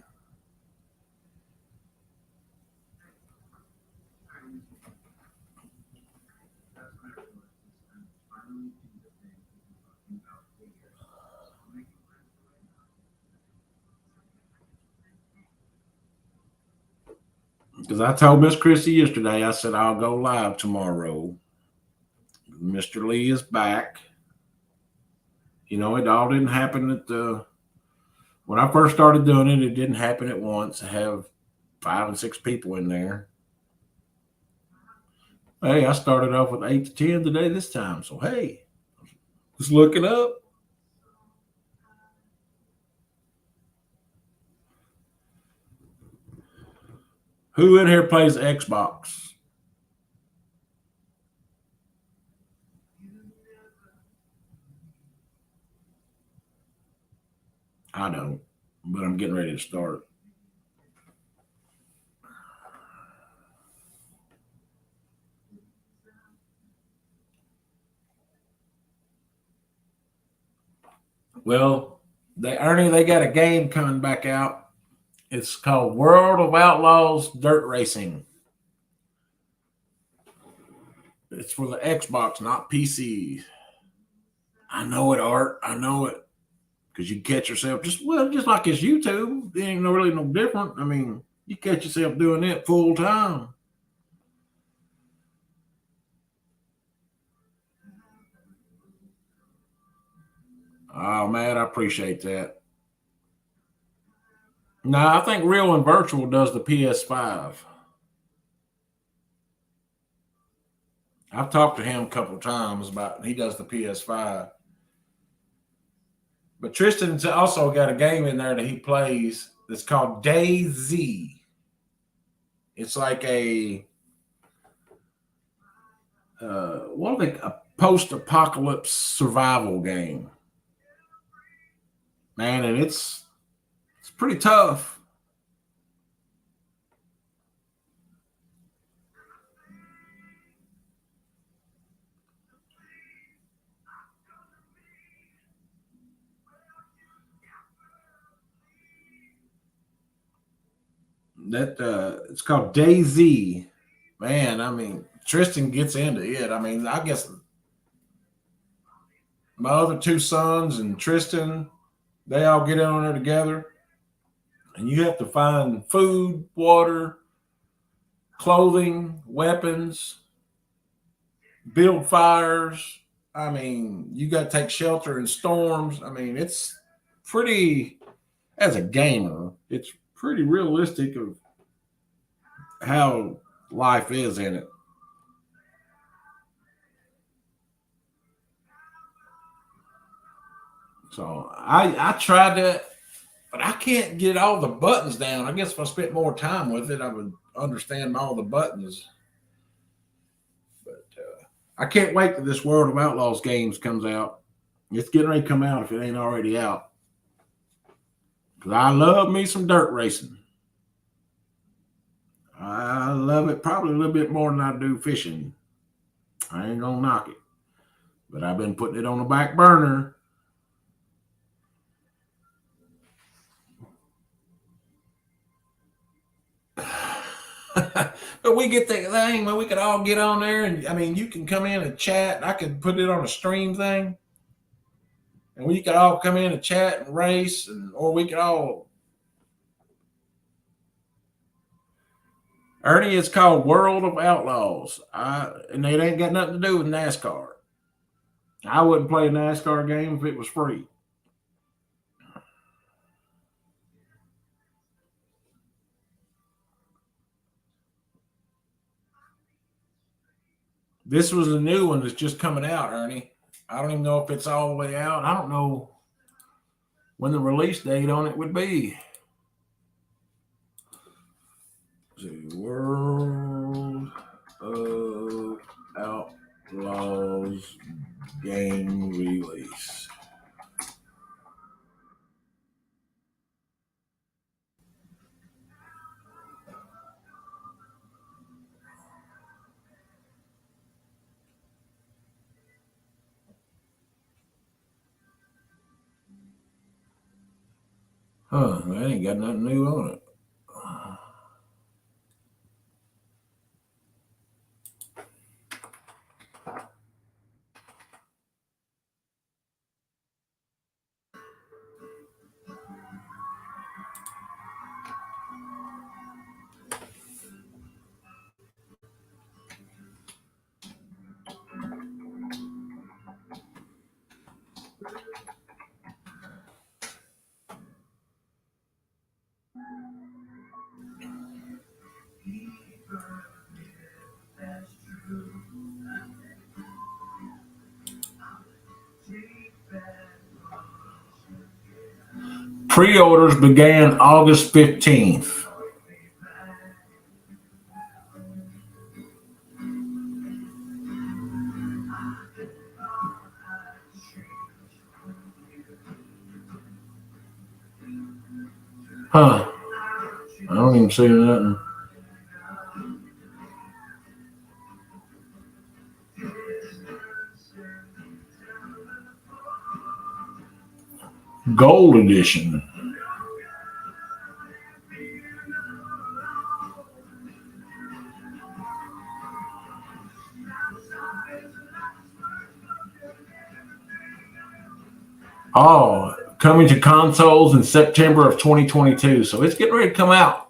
Because I told Miss Chrissy yesterday, I said, I'll go live tomorrow. Mr. Lee is back. It all didn't happen when I first started doing it. It didn't happen at once to have 5 and 6 people in there. Hey, I started off with 8 to 10 today this time. So, hey, just looking up. Who in here plays Xbox? I don't, but I'm getting ready to start. Well, they got a game coming back out. It's called World of Outlaws Dirt Racing. It's for the Xbox, not PC. I know it, Art. I know it. Because you catch yourself just like it's YouTube. It ain't really no different. I mean, you catch yourself doing it full time. Oh man, I appreciate that. No, I think Real and Virtual does the PS5. I've talked to him a couple of times about he does the PS5. But Tristan's also got a game in there that he plays that's called DayZ. It's like a post-apocalypse survival game, man, and it's pretty tough. That it's called DayZ. Man, I mean, Tristan gets into it. I mean, I guess my other 2 sons and Tristan, they all get in on there together, and you have to find food, water, clothing, weapons, build fires. I mean, you got to take shelter in storms. I mean, it's pretty, as a gamer, it's pretty realistic of how life is in it. So I tried that, but I can't get all the buttons down. I guess if I spent more time with it, I would understand all the buttons. But I can't wait till this World of Outlaws games comes out. It's getting ready to come out if it ain't already out. Because I love me some dirt racing. I love it probably a little bit more than I do fishing. I ain't gonna knock it. But I've been putting it on the back burner. But we get the thing where we could all get on there, and I mean, you can come in and chat. I could put it on a stream thing, and we could all come in and chat and race, or we could all. Ernie, it's called World of Outlaws, and it ain't got nothing to do with NASCAR. I wouldn't play a NASCAR game if it was free. This was a new one that's just coming out, Ernie. I don't even know if it's all the way out. I don't know when the release date on it would be. The World of Outlaws game release. Huh, I ain't got nothing new on it. Pre-orders began August 15th. Huh. I don't even see nothing. Gold edition. Oh, coming to consoles in September of 2022. So it's getting ready to come out.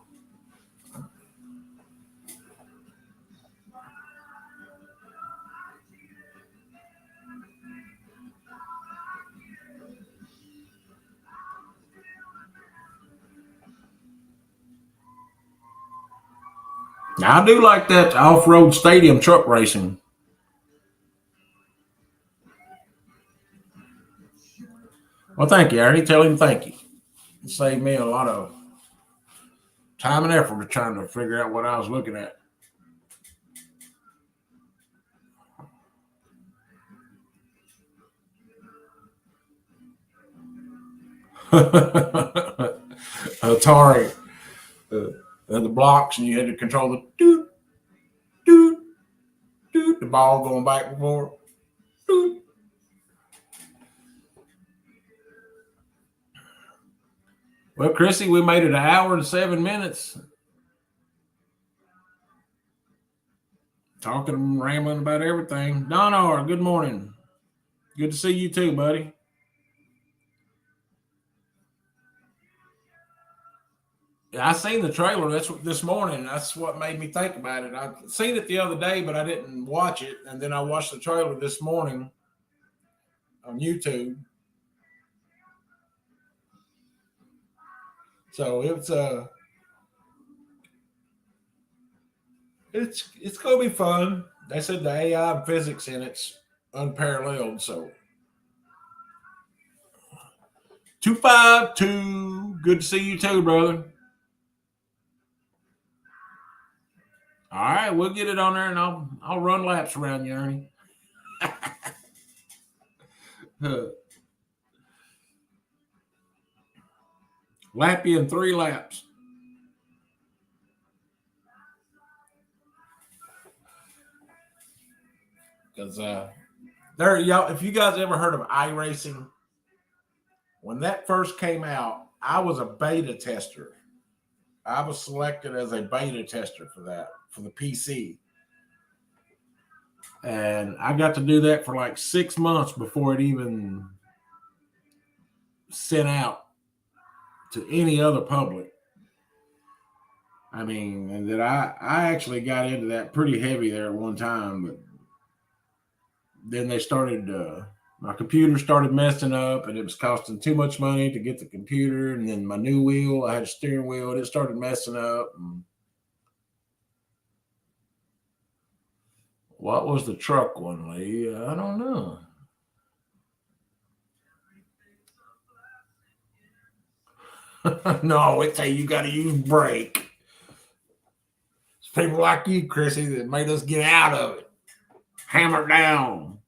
Now, I do like that off-road stadium truck racing. Well, thank you, Ernie. Tell him thank you. It saved me a lot of time and effort of trying to figure out what I was looking at. Atari, the blocks, and you had to control the doot, doot, doot, the ball going back and forth. Doot. Well, Chrissy, we made it an hour and 7 minutes. Talking and rambling about everything. Don R, good morning. Good to see you too, buddy. Yeah, I seen the trailer. That's what, this morning. That's what made me think about it. I seen it the other day, but I didn't watch it. And then I watched the trailer this morning on YouTube. So it's gonna be fun. They said the AI and physics in it's unparalleled. So 252. Good to see you too, brother. All right, we'll get it on there, and I'll run laps around you, Ernie. Lap you in 3 laps. Because there, y'all, if you guys ever heard of iRacing, when that first came out, I was a beta tester. I was selected as a beta tester for that, for the PC. And I got to do that for like 6 months before it even sent out to any other public. I mean, and that I actually got into that pretty heavy there at one time, but then they started, my computer started messing up and it was costing too much money to get the computer. And then my new wheel, I had a steering wheel, and it started messing up. And what was the truck one, Lee? I don't know. No, it's you got to use brake. It's people like you, Chrissy, that made us get out of it. Hammer down.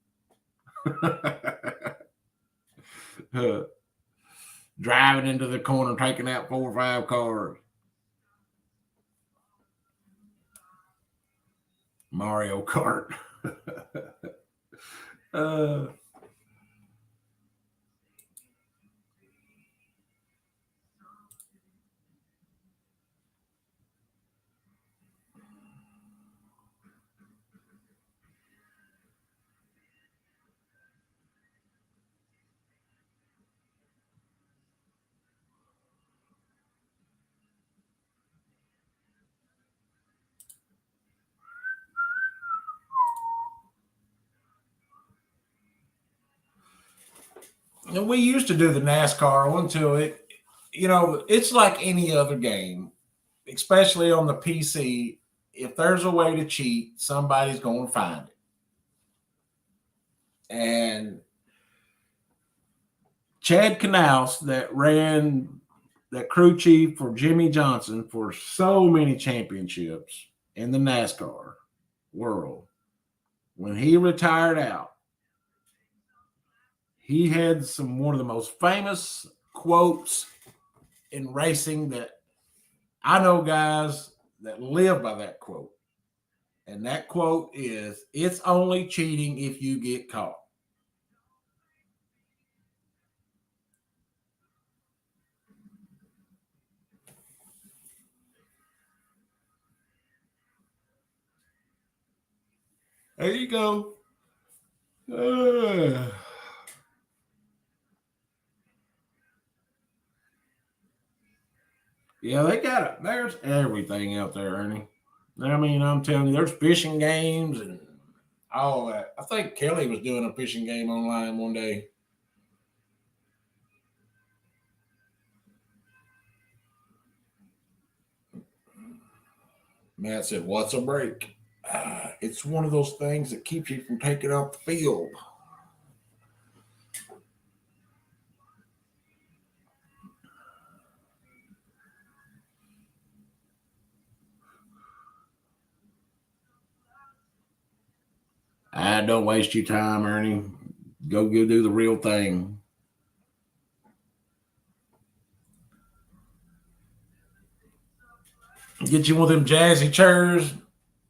Driving into the corner, taking out 4 or 5 cars. Mario Kart. And we used to do the NASCAR until it, it's like any other game, especially on the PC. If there's a way to cheat, somebody's going to find it. And Chad Knaus that ran that crew chief for Jimmy Johnson for so many championships in the NASCAR world, when he retired out, he had one of the most famous quotes in racing that I know guys that live by that quote. And that quote is, "It's only cheating if you get caught." There you go. Yeah, they got it. There's everything out there, Ernie. I mean, I'm telling you, there's fishing games and all that. I think Kelly was doing a fishing game online one day. Matt said, "What's a break?" It's one of those things that keeps you from taking off the field. Don't waste your time, Ernie. Go do the real thing. Get you one of them jazzy chairs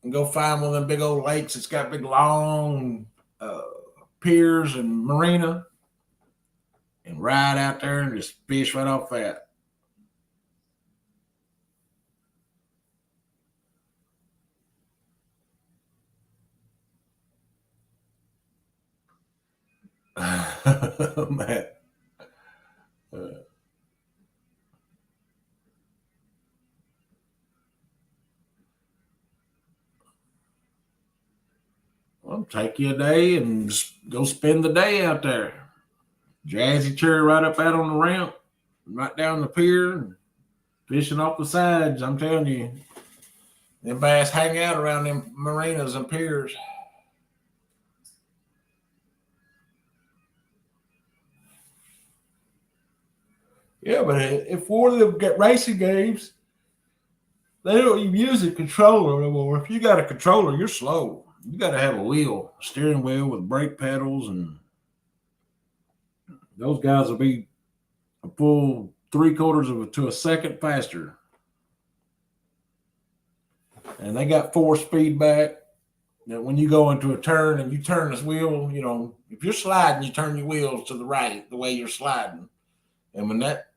and go find one of them big old lakes that's got big long piers and marina and ride out there and just fish right off that. Man. Well, take you a day and just go spend the day out there. Jazzy chair right up out on the ramp, right down the pier, fishing off the sides. I'm telling you, them bass hang out around them marinas and piers. Yeah, but if one of them get racing games, they don't even use a controller anymore. If you got a controller, you're slow. You got to have a wheel, steering wheel with brake pedals, and those guys will be a full 3/4 to a second faster. And they got force feedback. That when you go into a turn and you turn this wheel, if you're sliding, you turn your wheels to the right the way you're sliding. And when that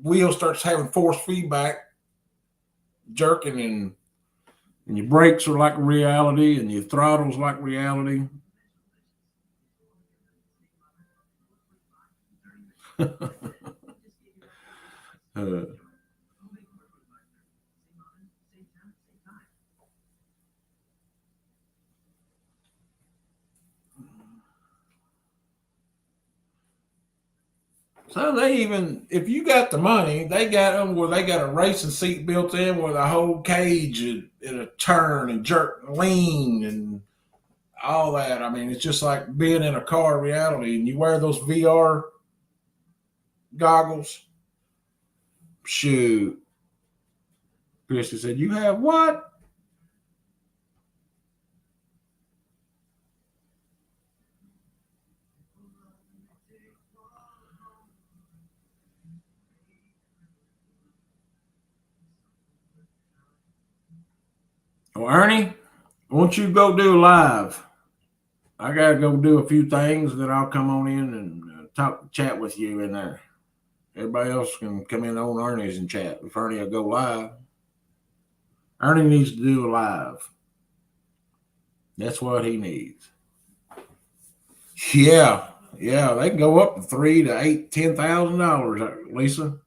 wheel starts having force feedback, jerking, and your brakes are like reality and your throttle's like reality. So they even, if you got the money, they got them where they got a racing seat built in where the whole cage in a turn and jerk and lean and all that. I mean, it's just like being in a car reality. And you wear those VR goggles. Shoot. Christy said, "You have what?" Well, Ernie, won't you go do live? I got to go do a few things, then I'll come on in and chat with you in there. Everybody else can come in on Ernie's and chat. If Ernie will go live, Ernie needs to do a live. That's what he needs. Yeah, they can go up to $3,000 to $8,000, $10,000, Lisa.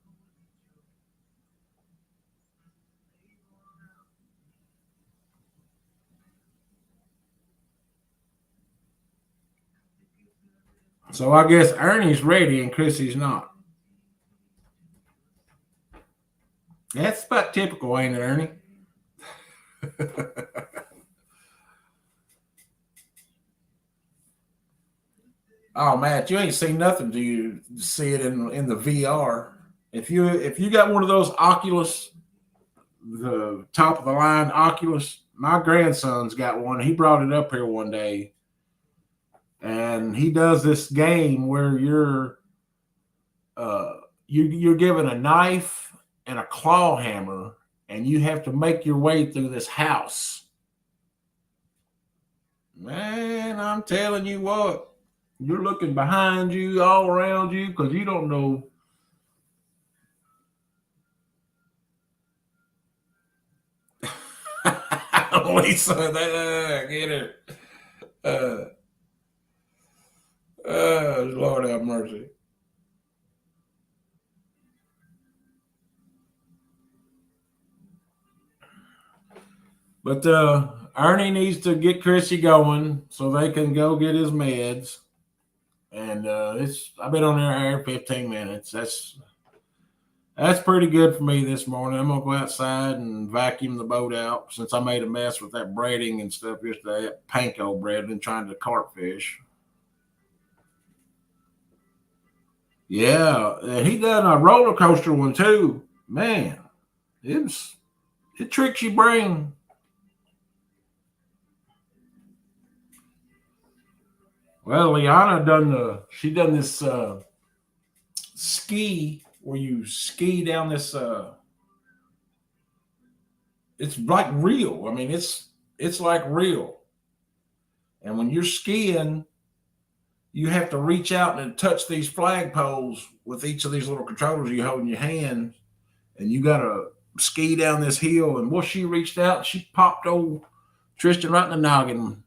So I guess Ernie's ready and Chrissy's not. That's about typical, ain't it, Ernie? Oh, Matt, you ain't seen nothing. Do you see it in the VR? If you got one of those Oculus, the top of the line Oculus, my grandson's got one. He brought it up here one day, and he does this game where uh, you're given a knife and a claw hammer, and you have to make your way through this house. Man, I'm telling you what, you're looking behind you, all around you, because you don't know. Lisa, get it. Uh, Lord have mercy. But Ernie needs to get Chrissy going so they can go get his meds. And it's I've been on there 15 minutes. That's pretty good for me this morning. I'm gonna go outside and vacuum the boat out since I made a mess with that breading and stuff yesterday. That panko bread and trying to carp fish. Yeah, and he done a roller coaster one too. Man, it tricks your brain. Well, Liana she done this ski where you ski down this it's like real. I mean, it's like real. And when you're skiing, you have to reach out and touch these flagpoles with each of these little controllers you hold in your hand, and you gotta ski down this hill. And once she reached out, she popped old Tristan right in the noggin.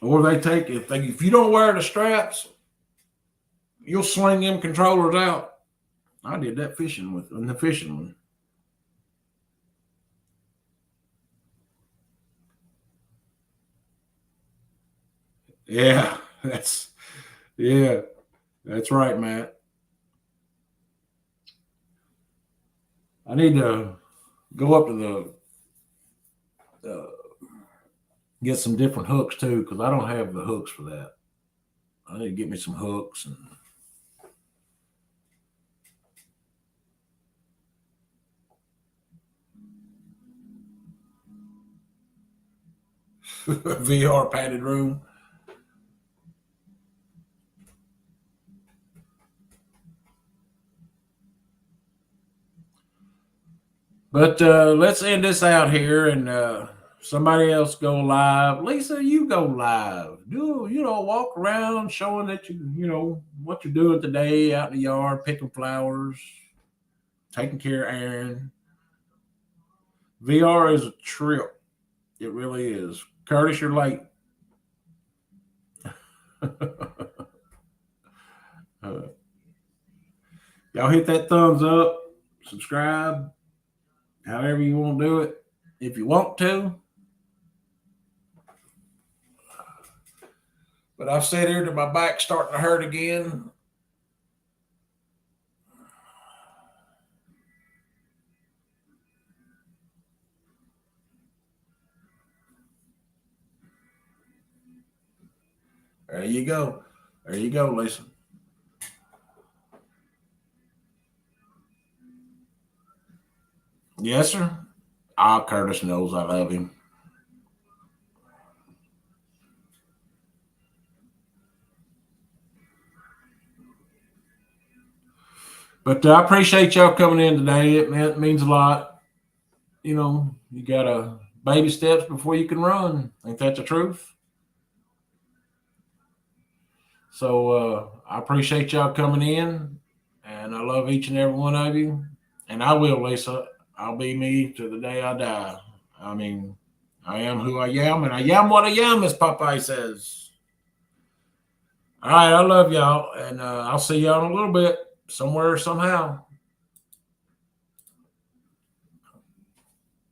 Or they take if you don't wear the straps, you'll sling them controllers out. I did that fishing with in the fishing one. Yeah, yeah, that's right, Matt. I need to go up to the get some different hooks too because I don't have the hooks for that. I need to get me some hooks and VR padded room. But let's end this out here and somebody else go live. Lisa, you go live. Do walk around showing that you know what you're doing today out in the yard, picking flowers, taking care of Aaron. VR is a trip. It really is. Curtis, you're late. uh, y'all hit that thumbs up, subscribe, however you want to do it. If you want to, but I've sat here to my back starting to hurt again. There you go. There you go, Lisa. Yes, sir. Ah, Curtis knows I love him. But I appreciate y'all coming in today. It means a lot. You got to baby steps before you can run. Ain't that the truth? So I appreciate y'all coming in, and I love each and every one of you. And I will, Lisa. I'll be me to the day I die. I mean, I am who I am, and I am what I am, as Popeye says. All right, I love y'all, and I'll see y'all in a little bit, somewhere, somehow.